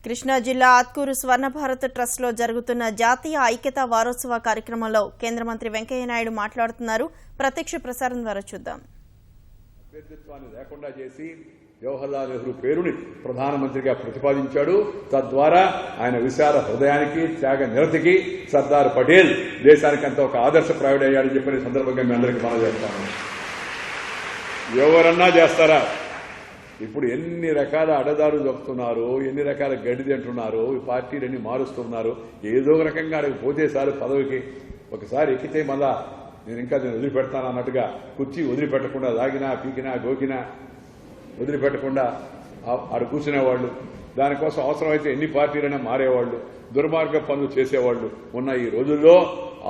కృష్ణా జిల్లా ఆత్కూరు స్వర్ణ భారత్ ట్రస్ట్ లో జరుగుతున్న జాతీయ ఐక్యతా వారోత్సవ కార్యక్రమంలో కేంద్ర మంత్రి వెంకయ్య నాయుడు మాట్లాడుతున్నారు. ప్రత్యక్ష ప్రసారం ద్వారా చూద్దాం. అభ్యర్థిత్వాన్ని లేకుండా చేసి జవహర్లాల్ నెహ్రూ పేరుని ప్రధానమంత్రిగా ప్రతిపాదించాడు. తద్వారా ఆయన విశాల హృదయానికి త్యాగ నిరతికి సర్దార్ పటేల్ దేశానికి అంత ఒక ఆదర్శప్రాయుడయ్యాడని చెప్పిన సందర్భంగా మీ అందరికీ మనం చేస్తాను. ఎవరన్నా చేస్తారా? ఇప్పుడు ఎన్ని రకాల అడదారులు దొక్కుతున్నారు, ఎన్ని రకాల గడ్డి తింటున్నారు, ఈ పార్టీలన్నీ మారుస్తున్నారు. ఏదో ఒక రకంగా అక్కడికి పోతే సార్ పదవికి ఒకసారి ఎక్కితే మళ్ళా నేను వదిలిపెడతాను అన్నట్టుగా కుర్చీ వదిలిపెట్టకుండా లాగినా పీకినా గోకినా వదిలిపెట్టకుండా ఆడ కూర్చునేవాళ్ళు. దానికోసం అవసరమైతే ఎన్ని పార్టీలైనా మారేవాళ్లు, దుర్మార్గ పనులు చేసేవాళ్లు ఉన్న ఈ రోజుల్లో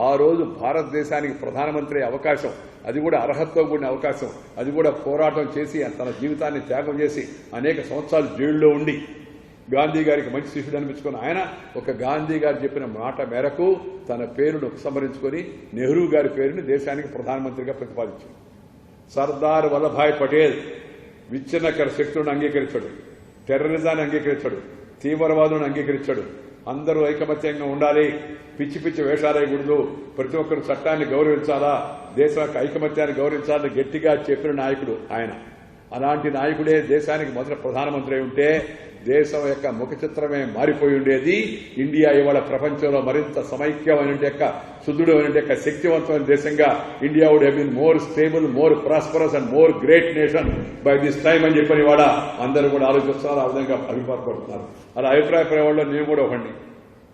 ఆ రోజు భారతదేశానికి ప్రధానమంత్రి అవకాశం, అది కూడా అర్హతతో కూడిన అవకాశం, అది కూడా పోరాటం చేసి తన జీవితాన్ని త్యాగం చేసి అనేక సంవత్సరాలు జైల్లో ఉండి గాంధీ గారికి మంచి శిష్యుడు అనిపించుకున్న ఆయన ఒక గాంధీ గారు చెప్పిన మాట మేరకు తన పేరును ఉపసంహరించుకుని నెహ్రూ గారి పేరుని దేశానికి ప్రధానమంత్రిగా ప్రతిపాదించాడు. సర్దార్ వల్లభాయ్ పటేల్ విచ్ఛిన్నకర శక్తులను అంగీకరించాడు, టెర్రరిజాన్ని అంగీకరించాడు, తీవ్రవాదులను అంగీకరించాడు. అందరూ ఐకమత్యంగా ఉండాలి, పిచ్చి పిచ్చి వేషాలేయకూడదు, ప్రతి ఒక్కరు చట్టాన్ని గౌరవించాలా, దేశం యొక్క ఐకమత్యాన్ని గౌరవించాలని గట్టిగా చెప్పిన నాయకుడు ఆయన. అలాంటి నాయకుడే దేశానికి మొదటి ప్రధానమంత్రి అయి ఉంటే దేశం యొక్క ముఖ చిత్రమే మారిపోయి ఉండేది. ఇండియా ఇవాళ ప్రపంచంలో మరింత సమైక్యమైన సుదృఢమైన శక్తివంతమైన దేశంగా India would have been more stable, more prosperous and more great nation by this time అని చెప్పని ఇవాళ అందరూ కూడా ఆలోచిస్తున్నారు, ఆ విధంగా అభిప్రాయపడుతున్నారు. అలా అభిప్రాయపడే వాళ్ళు నేను కూడా ఒకటి.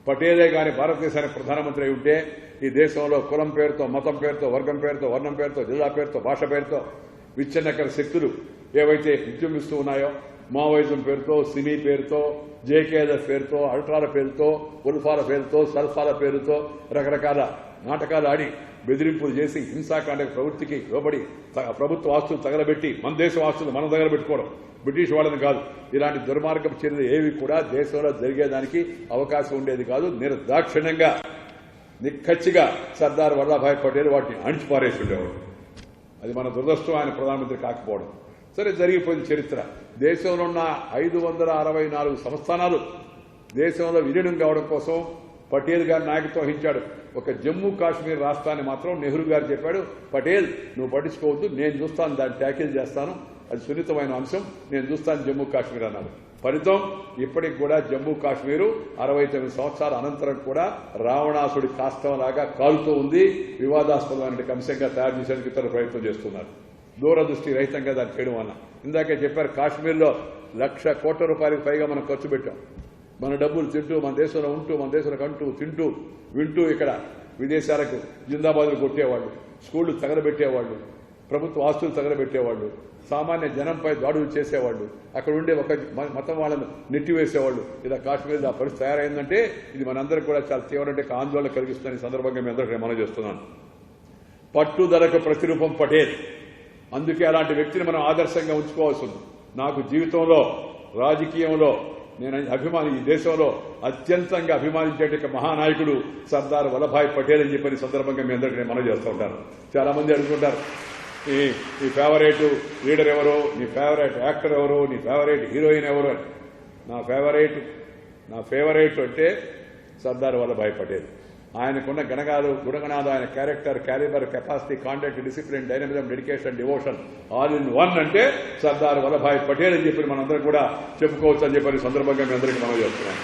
పటేలే గాని భారతదేశానికి ప్రధానమంత్రి అయి ఉంటే ఈ దేశంలో కులం పేరుతో, మతం పేరుతో, వర్గం పేరుతో, వర్ణం పేరుతో, జిల్లా పేరుతో, భాష పేరుతో విచ్ఛిన్నకర శక్తులు ఏవైతే విజృంభిస్తూ ఉన్నాయో, మావోయిజం పేరుతో, సినీ పేరుతో, జేకేఎల్ఎఫ్ పేరుతో, అల్ట్రాల పేరుతో, ఉల్ఫాల పేరుతో, సల్ఫాల పేరుతో రకరకాల నాటకాలు ఆడి బెదిరింపులు చేసి హింసాకాండ ప్రవృత్తికి లోబడి ప్రభుత్వ ఆస్తులు తగలబెట్టి మన దేశ ఆస్తులు మనం తగలబెట్టుకోవడం, బ్రిటిష్ వాళ్ళని కాదు, ఇలాంటి దుర్మార్గపు చర్యలు ఏవి కూడా దేశంలో జరిగేదానికి అవకాశం ఉండేది కాదు. నిర్దాక్షిణ్యంగా నిక్కచ్చిగా సర్దార్ వల్లభాయ్ పటేల్ వాటిని అణిచిపారేసి ఉండేవాడు. అది మన దురదృష్టం, ఆయన ప్రధానమంత్రి కాకపోవడం. సరే, జరిగిపోయింది చరిత్ర. దేశంలో ఉన్న 564 సంస్థానాలు దేశంలో విలీనం కావడం కోసం పటేల్ గారి నాయకత్వం వహించాడు. ఒక జమ్మూ కాశ్మీర్ రాష్ట్రాన్ని మాత్రం నెహ్రూ గారు చెప్పాడు, పటేల్ నువ్వు పట్టించుకోవద్దు, నేను చూస్తాను, దాన్ని ట్యాకిల్ చేస్తాను, అది సున్నితమైన అంశం, నేను చూస్తాను జమ్మూ కాశ్మీర్ అన్నాడు. ఫలితం ఇప్పటికి కూడా జమ్మూ కాశ్మీరు 69 సంవత్సరాల అనంతరం కూడా రావణాసుడి కాష్టంలాగా కాలుతూ ఉంది. వివాదాస్పదమైన అంశంగా తయారు చేసేందుకు ఇతర ప్రయత్నం చేస్తున్నారు. దూరదృష్టి రహితంగా దాన్ని చేయడం వల్ల ఇందాకే చెప్పారు, కాశ్మీర్లో 1,00,000 కోట్ల రూపాయలకు పైగా మనం ఖర్చు పెట్టాం. మన డబ్బులు తింటూ, మన దేశంలో ఉంటూ, మన దేశంలో కంటూ తింటూ వింటూ ఇక్కడ విదేశాలకు జిందాబాదులు కొట్టేవాళ్లు, స్కూళ్లు తగలబెట్టేవాళ్లు, ప్రభుత్వ ఆస్తులు తగలబెట్టేవాళ్లు, సామాన్య జనంపై దాడులు చేసేవాళ్లు, అక్కడ ఉండే ఒక మతం వాళ్ళను నెట్టివేసేవాళ్లు. ఇలా కాశ్మీర్ ఆ పరిస్థితి తయారైందంటే ఇది మనందరికీ కూడా చాలా తీవ్రమైన ఆందోళన కలిగిస్తుందని సందర్భంగా మీ అందరికీ మనం చేస్తున్నాను. పట్టుదలకు ప్రతిరూపం పటేల్. అందుకే అలాంటి వ్యక్తిని మనం ఆదర్శంగా ఉంచుకోవాల్సి ఉంది. నాకు జీవితంలో, రాజకీయంలో నేను ఈ దేశంలో అత్యంతంగా అభిమానించే మహానాయకుడు సర్దార్ వల్లభాయ్ పటేల్ అని చెప్పని సందర్భంగా మీ అందరికీ మనం చేస్తూ ఉంటాను. చాలా మంది అడుగుతుంటారు, నీ ఫేవరెట్ లీడర్ ఎవరు, నీ ఫేవరెట్ యాక్టర్ ఎవరు, నీ ఫేవరెట్ హీరోయిన్ ఎవరు అని. నా ఫేవరెట్ అంటే సర్దార్ వల్లభాయ్ పటేల్. ఆయనకున్న గుణగణాలు, ఆయన character, calibre, capacity, conduct, discipline, dynamism, dedication, devotion all in one అంటే సర్దార్ వల్లభాయ్ పటేల్ అని చెప్పి మనందరం కూడా చెప్పుకోవచ్చు అని చెప్పిన సందర్భంగా మీ అందరికీ మనం చేస్తున్నాం.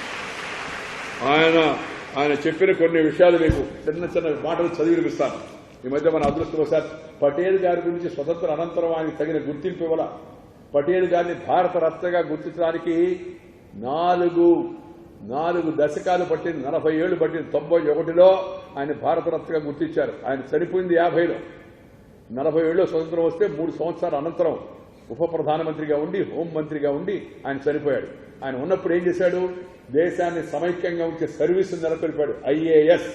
ఆయన చెప్పిన కొన్ని విషయాలు మీకు చిన్న మాటలు చదివి వినిపిస్తాను. ఈ మధ్య మన అదృష్టవశాత్ పటేల్ గారి గురించి స్వతంత్ర అనంతరం ఆయనకు తగిన గుర్తింపు ఇవ్వాల. పటేల్ గారిని భారత రత్నగా గుర్తించడానికి 4 దశకాలు పట్టింది, 40 ఏళ్లు పట్టింది. 91లో ఆయన భారతరత్నగా గుర్తించారు. ఆయన చనిపోయింది 50లో. 40 ఏళ్ళు స్వతంత్రం వస్తే 3 సంవత్సరాల అనంతరం ఉప ప్రధానమంత్రిగా ఉండి, హోంమంత్రిగా ఉండి ఆయన చనిపోయాడు. ఆయన ఉన్నప్పుడు ఏం చేశాడు? దేశాన్ని సమైక్యంగా ఉంచే సర్వీస్ నెలకొల్పాడు. IAS,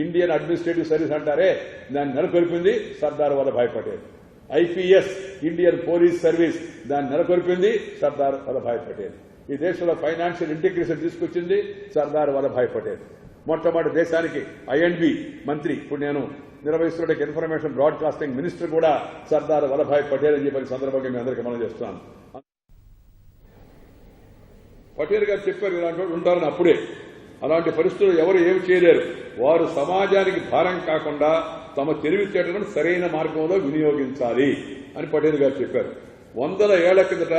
ఇండియన్ అడ్మినిస్ట్రేటివ్ సర్వీస్ అంటారే, దాన్ని నెలకొల్పింది Sardar Vallabhbhai Patel. IPS, Indian police service, దాన్ని నెలకొల్పింది సర్దార్ వల్లభాయ్ పటేల్. ఈ దేశంలో ఫైనాన్షియల్ ఇంటిగ్రేషన్ తీసుకొచ్చింది సర్దార్ వల్లభాయ్ పటేల్. మొట్టమొదటి దేశానికి INB మంత్రి, ఇప్పుడు నేను నిర్వహిస్తున్న ఇన్ఫర్మేషన్ బ్రాడ్కాస్టింగ్ మినిస్టర్ కూడా సర్దార్ వల్లభాయ్ పటేల్ అని చెప్పిన సందర్భంగా మీ అందరికీ మనం చేస్తున్నాను. పటేల్ గారు చెప్పారు ఇలాంటి వాళ్ళు ఉంటారని అప్పుడే. అలాంటి పరిస్థితులు ఎవరు ఏమి చేయలేరు. వారు సమాజానికి భారం కాకుండా తమ తెలివితేటలను సరైన మార్గంలో వినియోగించాలి అని పటేల్ గారు చెప్పారు. 100 ఏళ్ల కిందట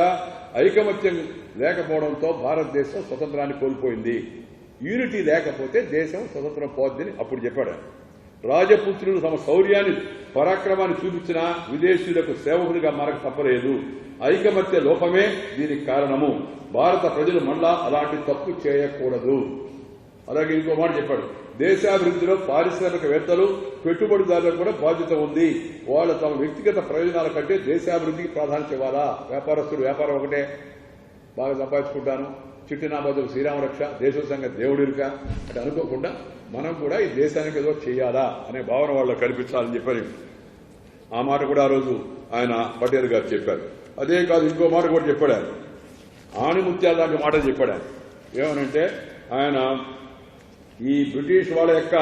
ఐకమత్యం లేకపోవడంతో భారతదేశం స్వతంత్రాన్ని కోల్పోయింది. యూనిటీ లేకపోతే దేశం స్వతంత్రం పోద్దని అప్పుడు చెప్పాడు. రాజపుత్రులు తమ శౌర్యాన్ని పరాక్రమాన్ని చూపించిన విదేశీయులకు సేవకులుగా మారక తప్పలేదు. ఐకమత్య లోపమే దీనికి కారణము. భారత ప్రజలు మళ్ళా అలాంటి తప్పు చేయకూడదు. అలాగే ఇంకో మాట చెప్పాడు, దేశాభివృద్ధిలో పారిశ్రామికవేత్తలు పెట్టుబడిదారులకు కూడా బాధ్యత ఉంది. వాళ్ళు తమ వ్యక్తిగత ప్రయోజనాల కంటే దేశాభివృద్ధికి ప్రాధాన్యత ఇవ్వాలా. వ్యాపారస్తుడు వ్యాపారం ఒకటే, బాగా సంపాదించుకుంటాను, చిట్టినాబాదుకు శ్రీరామరక్ష, దేశ సంగ దేవుడిక అంటే అనుకోకుండా మనం కూడా ఈ దేశానికి ఏదో చేయాలా అనే భావన వాళ్ళు కల్పించాలని చెప్పని ఆ మాట కూడా ఆ రోజు ఆయన పటేల్ గారు చెప్పారు. అదే కాదు, ఇంకో మాట కూడా చెప్పాడు ఆయన, ఆణిముత్యాలు లాంటి మాట చెప్పాడు ఆయన. ఏమనంటే ఆయన ఈ బ్రిటిష్ వాళ్ళ యొక్క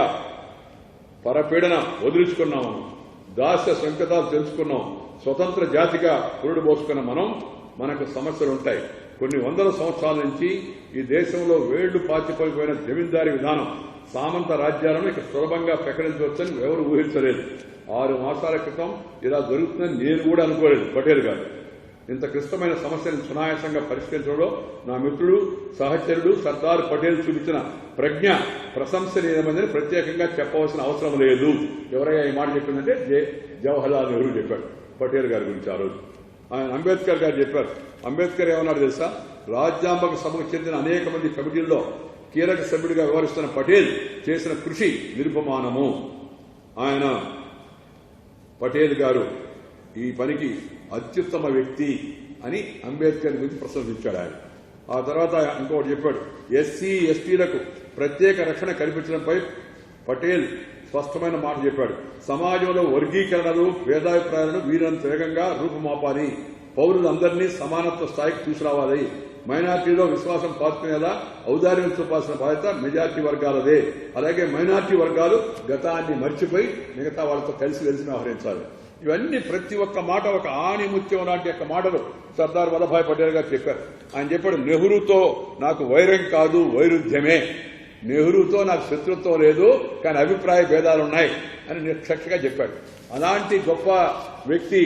పరపీడన వదిలించుకున్నాం, దాస్య సంకేతాలు తెలుసుకున్నాం, స్వతంత్ర జాతిగా పురుడు పోసుకున్న మనకు సమస్యలు ఉంటాయి. కొన్ని వందల సంవత్సరాల నుంచి ఈ దేశంలో వేళ్లు పాతిపోయిన జమీందారీ విధానం, సామంత రాజ్యాలను ఇక సులభంగా ప్రకటించవచ్చని ఎవరు ఊహించలేదు. 6 మాసాల క్రితం ఇలా జరుగుతుందని నేను కూడా అనుకోలేదు. పటేల్ గారు ఇంత క్లిష్టమైన సమస్యను సునాయాసంగా పరిష్కరించడంలో నా మిత్రుడు సహచరుడు సర్దార్ పటేల్ చూపించిన ప్రజ్ఞ ప్రశంసనీయమని ప్రత్యేకంగా చెప్పవలసిన అవసరం లేదు. ఎవరైనా ఈ మాట చెప్పిందంటే జవహర్లాల్ నెహ్రూ చెప్పాడు పటేల్ గారి గురించి ఆ రోజు. ఆయన అంబేద్కర్ గారు చెప్పారు. అంబేద్కర్ ఏమన్నాడు తెలుసా, రాజ్యాంగ సభకు చెందిన అనేక మంది కమిటీల్లో కీలక సభ్యుడిగా వ్యవహరిస్తున్న పటేల్ చేసిన కృషి నిరుపమానము. ఆయన పటేల్ గారు ఈ పనికి అత్యుత్తమ వ్యక్తి అని అంబేద్కర్ గురించి ప్రశంసించాడు ఆయన. ఆ తర్వాత ఇంకోటి చెప్పాడు, ఎస్సీ ఎస్టీలకు ప్రత్యేక రక్షణ కల్పించడంపై పటేల్ స్పష్టమైన మాట చెప్పాడు. సమాజంలో వర్గీకరణలు భేదాభిప్రాయాలను వీరంత వేగంగా రూపుమాపాలి. పౌరులందరినీ సమానత్వ స్థాయికి తీసుకురావాలి. మైనార్టీలో విశ్వాసం పాల్చుకునేలా ఔదార్యం చూపాల్సిన బాధ్యత మెజార్టీ వర్గాలదే. అలాగే మైనార్టీ వర్గాలు గతాన్ని మర్చిపోయి మిగతా వాళ్ళతో కలిసి వ్యవహరించాలి. ఇవన్నీ ప్రతి ఒక్క మాట ఒక ఆణిముత్యం లాంటి యొక్క మాటలు సర్దార్ వల్లభాయ్ పటేల్ గారు చెప్పారు. ఆయన చెప్పాడు, నెహ్రూతో నాకు వైరం కాదు వైరుధ్యమే. నెహ్రూతో నాకు శత్రుత్వం లేదు, కానీ అభిప్రాయ భేదాలున్నాయి అని నిష్కక్షగా చెప్పాడు. అలాంటి గొప్ప వ్యక్తి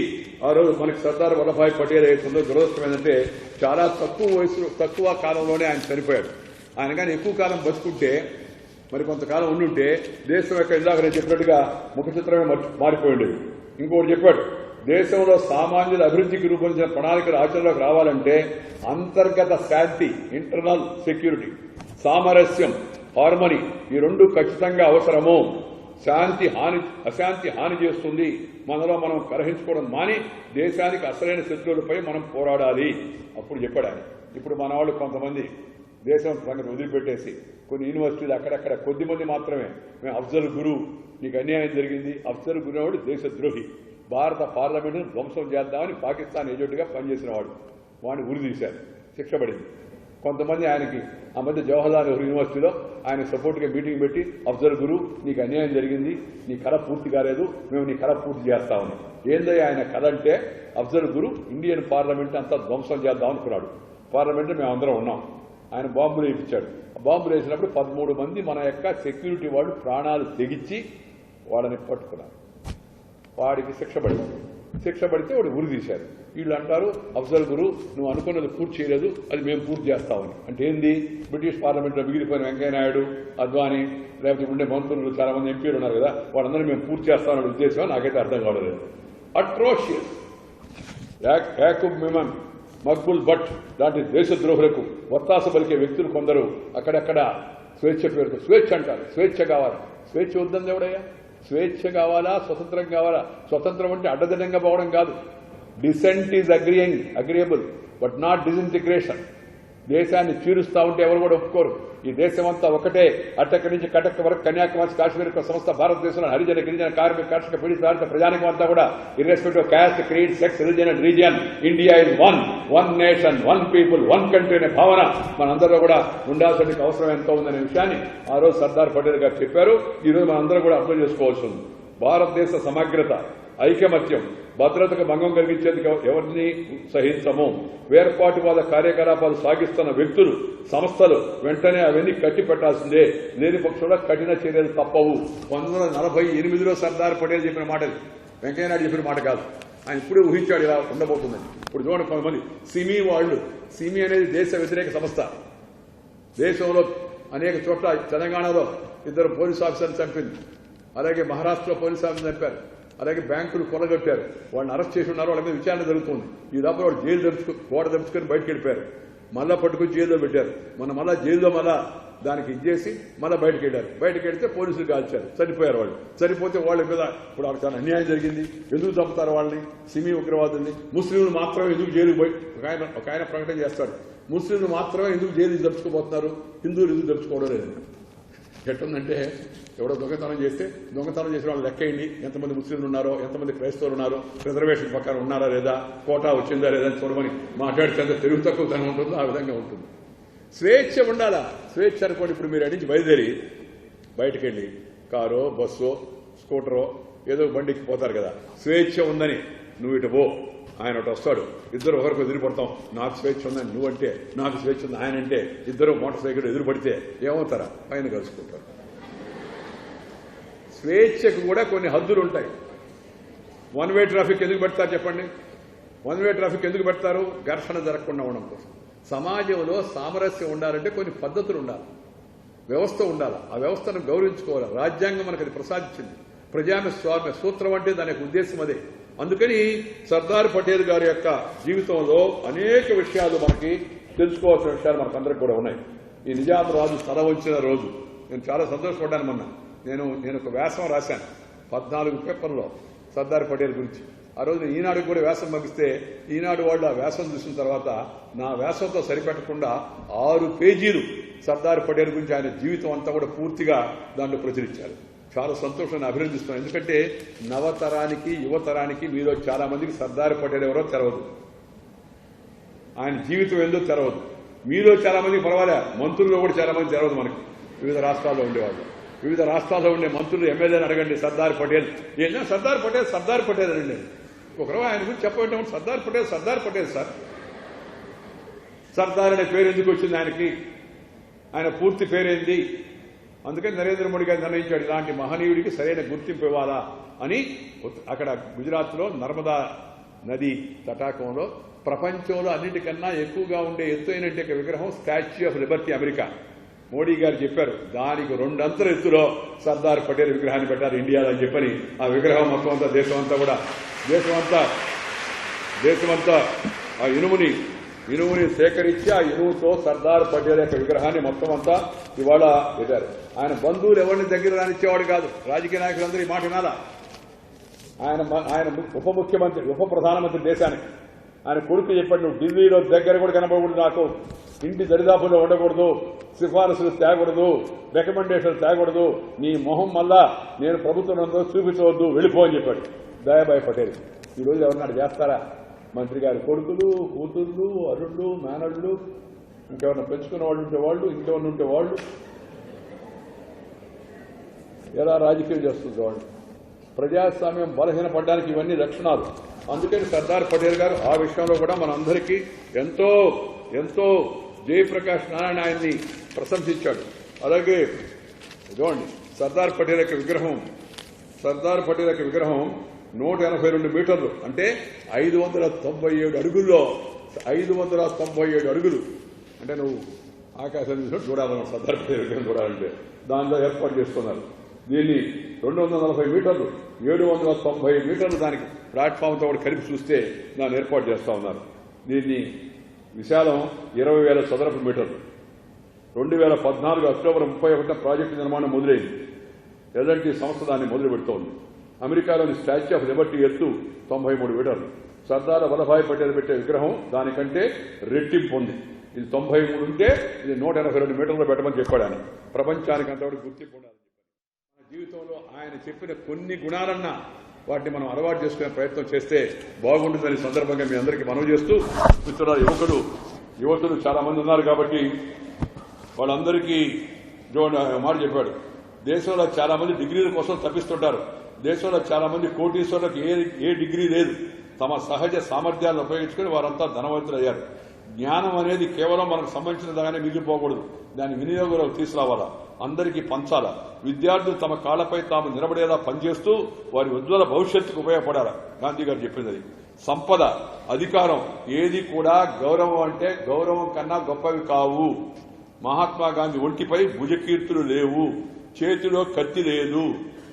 ఆ రోజు మనకి సర్దార్ వల్లభాయ్ పటేల్ అవుతుందో దురదృష్టం ఏంటంటే చాలా తక్కువ కాలంలోనే ఆయన చనిపోయాడు. ఆయన కానీ ఎక్కువ కాలం బతుకుంటే మరి కొంతకాలం ఉండుంటే దేశం యొక్క ఇందాక నేను చెప్పినట్టుగా ముఖ చిత్రమే మారిపోయింది. ఇంకోటి చెప్పాడు, దేశంలో సామాన్యుల అభివృద్ధికి రూపొందించిన ప్రణాళికలు ఆచరణలోకి రావాలంటే అంతర్గత శాంతి, ఇంటర్నల్ సెక్యూరిటీ, సామరస్యం, హార్మనీ ఈ రెండు ఖచ్చితంగా అవసరము. అశాంతి హాని చేస్తుంది. మనలో మనం కలహించుకోవడం మాని దేశానికి అసలైన శత్రువులపై మనం పోరాడాలి అప్పుడు చెప్పాడు ఆయన. ఇప్పుడు మన వాళ్ళు కొంతమంది దేశం సంగతి వదిలిపెట్టేసి కొన్ని యూనివర్సిటీలు అక్కడక్కడ కొద్దిమంది మాత్రమే మేము అఫ్జల్ గురు, నీకు అన్యాయం జరిగింది, అఫ్జల్ గురు వాడు దేశద్రోహి, భారత పార్లమెంటును ధ్వంసం చేద్దామని పాకిస్తాన్ ఏజెంట్గా పనిచేసిన వాడు, వాడిని ఉరిదీశారు, శిక్ష పడింది. కొంతమంది ఆయనకి ఆ మధ్య జవహర్లాల్ నెహ్రూ యూనివర్సిటీలో ఆయన సపోర్ట్గా మీటింగ్ పెట్టి అఫ్జల్ గురు నీకు అన్యాయం జరిగింది, నీ కళ పూర్తి కాలేదు, మేము నీ కళ పూర్తి చేస్తామని. ఏందయ్య ఆయన కళ అంటే అఫ్జల్ గురు ఇండియన్ పార్లమెంట్ అంతా ధ్వంసం చేద్దాం అనుకున్నాడు. పార్లమెంట్లో మేము అందరం ఉన్నాం. ఆయన బాంబులు వేయించాడు. ఆ బాంబులు వేసినప్పుడు 13 మంది మన యొక్క సెక్యూరిటీ వాళ్ళు ప్రాణాలు తెగించి వాళ్ళని పట్టుకున్నారు. వాడికి శిక్ష పడితే వాడు ఉరి తీశారు. వీళ్ళు అంటారు అఫ్జల్ గురు నువ్వు అనుకున్నది పూర్తి చేయలేదు, అది మేము పూర్తి చేస్తామని. అంటే ఏంది, బ్రిటిష్ పార్లమెంట్లో మిగిలిపోయిన వెంకయ్యనాయుడు, అద్వానీ, లేకపోతే ఉండే మంత్రులు చాలా మంది ఎంపీలు ఉన్నారు కదా, వాళ్ళందరూ మేము పూర్తి చేస్తామనే ఉద్దేశం నాకైతే అర్థం కావలేదు. అట్రోషియస్. యాకూబ్ మెమన్, మక్బుల్ భట్ లాంటి దేశద్రోహులకు వత్తాస పలికే వ్యక్తులు కొందరు అక్కడక్కడ స్వేచ్ఛ పేరుతో స్వేచ్ఛ అంటారు. స్వేచ్ఛ కావాలి. స్వేచ్ఛ వద్దని ఎవడయ్యా? స్వేచ్ఛ కావాలా, స్వతంత్రం కావాలా? స్వతంత్రం అంటే అడ్డదిడ్డంగా పోవడం కాదు. Dissent is agreeable but not disintegration. దేశాన్ని చీరుస్తా ఉంటే ఎవరు కూడా ఒప్పుకోరు. ఈ దేశమంతా ఒకటే, అట్టక్కడి నుంచి కటక్ వరకు కన్యాకుమారి కాశ్మీర్ సంస్థ భారతదేశంలో హరిజన గిరిజన కార్మిక కర్షక పీడిత భారత ప్రజానికం అంతా కూడా irrespective of caste, creed, sex, religion and region India is one nation, one people, one country అనే భావన మనందరూ కూడా ఉండాల్సిన అవసరం ఎంతో ఉందనే విషయాన్ని ఆ రోజు సర్దార్ పటేల్ గారు చెప్పారు. ఈ రోజు మనందరూ కూడా అర్థం చేసుకోవాల్సి ఉంది. భారతదేశ సమగ్రత, ఐకమత్యం, భద్రతకు భంగం కలిగించేందుకు ఎవరిని సహించము. వేర్పాటువాద కార్యకలాపాలు సాగిస్తున్న వ్యక్తులు, సంస్థలు వెంటనే అవన్నీ కట్టి పెట్టాల్సిందే. లేని పక్షంలో కఠిన చర్యలు తప్పవు. 1948లో సర్దార్ పటేల్ చెప్పిన మాట, వెంకయ్యనాయుడు చెప్పిన మాట కాదు. ఆయన ఇప్పుడే ఊహించాడు ఇలా ఉండబోతుందని. ఇప్పుడు చూడండి, కొంతమంది సిమి వాళ్ళు, సిమి అనేది దేశ వ్యతిరేక సంస్థ. దేశంలో అనేక చోట్ల, తెలంగాణలో 2 పోలీస్ ఆఫీసర్లు చంపింది, అలాగే మహారాష్ట్రలో పోలీస్ ఆఫీసర్లు చంపారు, అలాగే బ్యాంకులు కొలగొట్టారు. వాళ్ళని అరెస్ట్ చేసి ఉన్నారు, వాళ్ళ మీద విచారణ జరుగుతుంది. ఈ లోపల వాళ్ళు జైలు గోడ తెరుచుకొని బయటకు వెళ్ళిపోయారు. మళ్ళా పట్టుకుని జైల్లో పెట్టారు. మళ్ళా జైల్లో దానికి ఇచ్చేసి మళ్ళీ బయటకు వెళ్ళారు. బయటకు వెళ్తే పోలీసులు కాల్చారు, చనిపోయారు వాళ్ళు. చనిపోతే వాళ్ళ మీద ఇప్పుడు వాళ్ళకి చాలా అన్యాయం జరిగింది. ఎందుకు చంపుతారు వాళ్ళని, సిమి ఉగ్రవాదుల్ని? ముస్లింలు మాత్రమే ఎందుకు జైలుకు పోయి ఒక ఆయన ప్రకటన చేస్తాడు, ముస్లింలు మాత్రమే ఎందుకు జైలు జరుపుకోబోతున్నారు, హిందువులు ఎందుకు జరుపుకోవడం లేదు. ఎట్టుందంటే, ఎవడో దొంగతనం చేస్తే దొంగతనం చేసిన వాళ్ళు లెక్కేయండి, ఎంతమంది ముస్లింలు ఉన్నారో, ఎంతమంది క్రైస్తవులు ఉన్నారో, రిజర్వేషన్ ప్రకారం ఉన్నారా లేదా, కోటా వచ్చిందా లేదా అని చూడమని మాట్లాడితే ఎంత తెలుగు తక్కువతనం ఉంటుందో ఆ విధంగా ఉంటుంది. స్వేచ్ఛ ఉండాలా. స్వేచ్ఛ అనుకోండి, ఇప్పుడు మీరు అడిగి బయలుదేరి బయటకు వెళ్ళి కారో, బస్సో, స్కూటరో ఏదో బండికి పోతారు కదా, స్వేచ్ఛ ఉందని నువ్వు ఇటు పో, ఆయన ఒకటి వస్తాడు, ఇద్దరు ఒకరికి ఎదురుపడతాం. నాకు స్వేచ్ఛ ఉందని నువ్వంటే, నాకు స్వేచ్ఛ ఉంది ఆయన అంటే, ఇద్దరు మోటార్ సైకిల్ ఎదురుపడితే ఏమవుతారా? పైన కలుసుకుంటారు. స్వేచ్ఛకు కూడా కొన్ని హద్దులు ఉంటాయి. 1 వే ట్రాఫిక్ ఎందుకు పెడతారు చెప్పండి? 1 వే ట్రాఫిక్ ఎందుకు పెడతారు? ఘర్షణ జరగకుండా ఉండడం కోసం. సమాజంలో సామరస్యం ఉండాలంటే కొన్ని పద్ధతులు ఉండాలి, వ్యవస్థ ఉండాలి. ఆ వ్యవస్థను గౌరవించుకోవాలి. రాజ్యాంగం మనకు అది ప్రసాదించింది. ప్రజాస్వామ్య సూత్రం అంటే దాని యొక్క ఉద్దేశం అదే. అందుకని సర్దార్ పటేల్ గారి యొక్క జీవితంలో అనేక విషయాలు మనకి తెలుసుకోవాల్సిన విషయాలు మనకందరికి కూడా ఉన్నాయి. ఈ నిజాం రాజు తల వంచిన రోజు నేను చాలా సంతోషపడ్డాను. మొన్న నేను ఒక వ్యాసం రాశాను 14 పేపర్లో సర్దార్ పటేల్ గురించి. ఆ రోజు ఈనాడుకి కూడా వ్యాసం పంపిస్తే ఈనాడు వాళ్ళు ఆ వ్యాసం చూసిన తర్వాత నా వ్యాసంతో సరిపెట్టకుండా 6 పేజీలు సర్దార్ పటేల్ గురించి, ఆయన జీవితం అంతా కూడా పూర్తిగా దాంట్లో ప్రచురించారు. చాలా సంతోషాన్ని అభినందిస్తున్నాను. ఎందుకంటే నవతరానికి, యువతరానికి మీలో చాలా మందికి సర్దార్ పటేల్ ఎవరో తెలవదు, ఆయన జీవితం ఏందో తెలవదు. మీలో చాలా మందికి పర్వాలే, మంత్రుల్లో కూడా చాలా మంది తెలవదు మనకి. వివిధ రాష్ట్రాల్లో ఉండేవాళ్ళు, వివిధ రాష్ట్రాల్లో ఉండే మంత్రులు, ఎమ్మెల్యేని అడగండి సర్దార్ పటేల్ ఏనా, సర్దార్ పటేల్ సర్దార్ పటేల్ అనండి. ఒకరోజు ఆయన గురించి చెప్పబట్టే సర్దార్ పటేల్ సర్దార్ పటేల్ సార్, సర్దార్ అనే పేరు ఎందుకు వచ్చింది ఆయనకి, ఆయన పూర్తి పేరేంది? అందుకని నరేంద్ర మోడీ గారు నిర్ణయించాడు, ఇలాంటి మహనీయుడికి సరైన గుర్తింపు ఇవ్వాలా అని. అక్కడ గుజరాత్లో నర్మదా నది తటాకంలో ప్రపంచంలో అన్నిటికన్నా ఎక్కువగా ఉండే ఎత్తైన విగ్రహం statue of Liberty America. Modi గారు చెప్పారు, దానికి 2 అంతల ఎత్తులో సర్దార్ పటేల్ విగ్రహాన్ని పెట్టారు ఇండియాలో అని చెప్పని. ఆ విగ్రహం మొత్తం అంతా దేశమంతా ఆ ఇనుముని సేకరించి ఆ ఇనుముతో సర్దార్ పటేల్ యొక్క విగ్రహాన్ని మొత్తం అంతా ఇవాళ పెట్టారు. ఆయన బంధువులు ఎవరిని దగ్గర రానిచ్చేవాడు కాదు. రాజకీయ నాయకులందరూ ఈ మాట వినాలా. ఆయన ఉప ప్రధానమంత్రి దేశానికి. ఆయన కొడుకు చెప్పాడు, నువ్వు ఢిల్లీలో దగ్గర కూడా కనపడకూడదు, నాకు ఇంటి దరిదాపుల్లో ఉండకూడదు, సిఫారసులు తేగకూడదు, రికమెండేషన్లు తేగకూడదు, నీ మొహం మళ్ళా నేను ప్రభుత్వంలో చూపించవద్దు, వెళ్ళిపో అని చెప్పాడు దయాబాయి పటేల్. ఈ రోజు ఎవరినాడు చేస్తారా? మంత్రి గారి కొడుకులు, కూతుర్లు, అరుళ్ళు, మేనళ్ళు, ఇంకెవరన్నా పెంచుకున్న వాళ్ళు ఉంటే వాళ్ళు, ఇంకెవరిని ఉంటే వాళ్ళు ఎలా రాజకీయం చేస్తుంది వాళ్ళు. ప్రజాస్వామ్యం బలహీనపడడానికి ఇవన్నీ లక్షణాలు. అందుకని సర్దార్ పటేల్ గారు ఆ విషయంలో కూడా మనందరికీ ఎంతో జయప్రకాష్ నారాయణ ఆయన్ని ప్రశంసించాడు. అలాగే చూడండి, సర్దార్ పటేల్ యొక్క విగ్రహం 182 మీటర్లు, అంటే 597 అడుగుల్లో 597 అడుగులు. అంటే నువ్వు ఆకాశం చూడాలన్నా సర్దార్ పటేల్ విగ్రహం చూడాలంటే దానిలో ఏర్పాటు చేస్తున్నారు. దీన్ని 240 మీటర్లు, 790 మీటర్లు దానికి ప్లాట్ఫామ్తో కూడా కలిపి చూస్తే దాన్ని ఏర్పాటు చేస్తా ఉన్నారు. దీన్ని విశాలం 20,000 చదరపు మీటర్లు. 2014 అక్టోబర్ 31 ప్రాజెక్టు నిర్మాణం మొదలైంది. ఎల్ఎన్టీ సంస్థ దాన్ని మొదలు పెడుతోంది. అమెరికాలోని స్టాచ్యూ ఆఫ్ లిబర్టీ ఎత్తు 93 మీటర్లు. సర్దార్ వల్లభాయ్ పటేల్ పెట్టే విగ్రహం దానికంటే రెట్టింపు ఉంది. ఇది 93 ఉంటే ఇది 182 మీటర్లు పెట్టమని చెప్పాడు ఆయన. ప్రపంచానికి అంతవరకు గుర్తింపు ఉండాలి. మన జీవితంలో ఆయన చెప్పిన కొన్ని గుణాలన్నా వాటిని మనం అలవాటు చేసుకునే ప్రయత్నం చేస్తే బాగుంటుందని సందర్భంగా మీ అందరికీ మనవి చేస్తూ, మిత్రుల యువతులు చాలా మంది ఉన్నారు కాబట్టి వాళ్ళందరికీ మాట చెప్పాడు. దేశంలో చాలా మంది డిగ్రీల కోసం తప్పిస్తుంటారు. దేశంలో చాలా మంది కోటీశ్వరులకు ఏ డిగ్రీ లేదు. తమ సహజ సామర్థ్యాలను ఉపయోగించుకుని వారంతా ధనవంతులయ్యారు. జ్ఞానం అనేది కేవలం మనకు సంబంధించినదాగానే మిగిలిపోకూడదు. దాని వినియోగంలోకి తీసుకురావాలా, అందరికీ పంచాలా. విద్యార్థులు తమ కాళ్లపై తాము నిలబడేలా పనిచేస్తూ వారి ఉజ్వల భవిష్యత్తుకు ఉపయోగపడాలి. గాంధీ గారు చెప్పింది అది. సంపద, అధికారం ఏది కూడా గౌరవం అంటే గౌరవం కన్నా గొప్పవి కావు. మహాత్మా గాంధీ ఒంటిపై భుజకీర్తులు లేవు, చేతిలో కత్తి లేదు,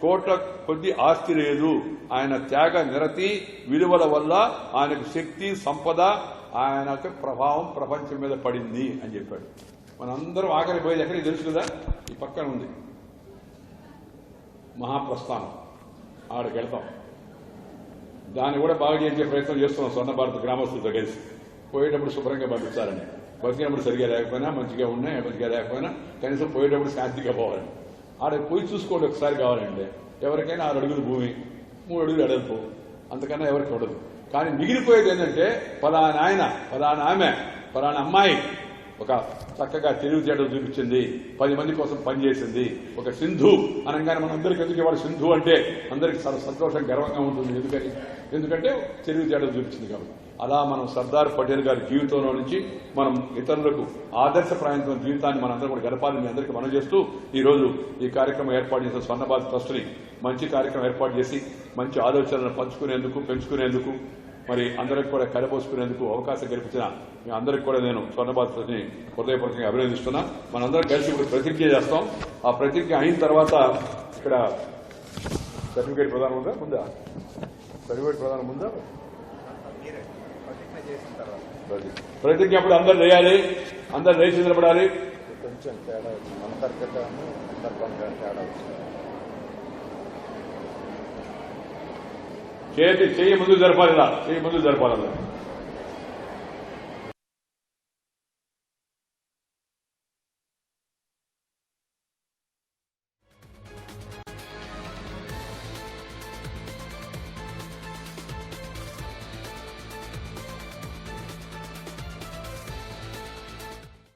కోట్ల కొద్ది ఆస్తి లేదు. ఆయన త్యాగ నిరతి విలువల వల్ల ఆయనకు శక్తి, సంపద, ఆయనకు ప్రభావం ప్రపంచం మీద పడింది అని చెప్పాడు. మనందరం ఆఖరి పోయేది ఎక్కడికి తెలుసు కదా, ఈ పక్కన ఉంది మహాప్రస్థానం. ఆడికి వెళ్తాం. దాన్ని కూడా బాగా చేసే ప్రయత్నం చేస్తున్నాం స్వర్ణ భారత గ్రామస్తులతో కలిసి. పోయేటప్పుడు శుభ్రంగా పంపించాలని, బతికినప్పుడు సరిగా లేకపోయినా, మంచిగా ఉన్నాయి మంచిగా లేకపోయినా కనీసం పోయేటప్పుడు శాంతిగా పోవాలని. ఆడకి పోయి చూసుకోండి ఒకసారి. కావాలంటే ఎవరికైనా 6 అడుగులు భూమి, 3 అడుగులు ఎడల్పు, అంతకన్నా ఎవరికి ఉండదు. కానీ మిగిలిపోయేది ఏంటంటే ఫలానా ఆయన, ఫలానా ఆమె, ఫలానా అమ్మాయి ఒక చక్కగా తెలివితేటలు చూపించింది, 10 మంది కోసం పనిచేసింది. ఒక సింధు అనగానే మన అందరికీ ఎందుకు ఇవాళ సింధు అంటే అందరికీ చాలా సంతోషం, గర్వంగా ఉంటుంది. ఎందుకంటే తెలివితేటలు చూపించింది కాబట్టి. అలా మనం సర్దార్ పటేల్ గారి జీవితంలో నుంచి మనం ఇతరులకు ఆదర్శప్రాయమైన జీవితాన్ని మనందరం కూడా గడపాలని మీ అందరికీ మనం చేస్తూ ఈ రోజు ఈ కార్యక్రమం ఏర్పాటు చేసిన స్వర్ణ భారత్ ట్రస్ట్ని మంచి కార్యక్రమం ఏర్పాటు చేసి మంచి ఆలోచనలను పంచుకునేందుకు, పెంచుకునేందుకు, మరి అందరికి కూడా కలబోసుకునేందుకు అవకాశం కల్పించిన మీ అందరికి కూడా నేను స్వర్ణ భారత్ ట్రస్ట్ని హృదయపూర్వకంగా అభినందిస్తున్నా. మనందరం కలిసి ఇప్పుడు ప్రతిజ్ఞ చేస్తాం. ఆ ప్రతిజ్ఞ అయిన తర్వాత ఇక్కడ సర్టిఫికేట్ ప్రధానం ఉందా, ముందా సర్టిఫికేట్ ప్రధానం ఉందా? ప్రతిజ్ఞ అప్పుడు అందరు లేయాలి, అందరు లేచి నిలబడాలి. కొంచెం తేడా, అంతర్గతాన్ని సందర్భంగా తేడా. చేయి ముందు జరపాలి, ఇలా చేయి ముందు జరపాలి.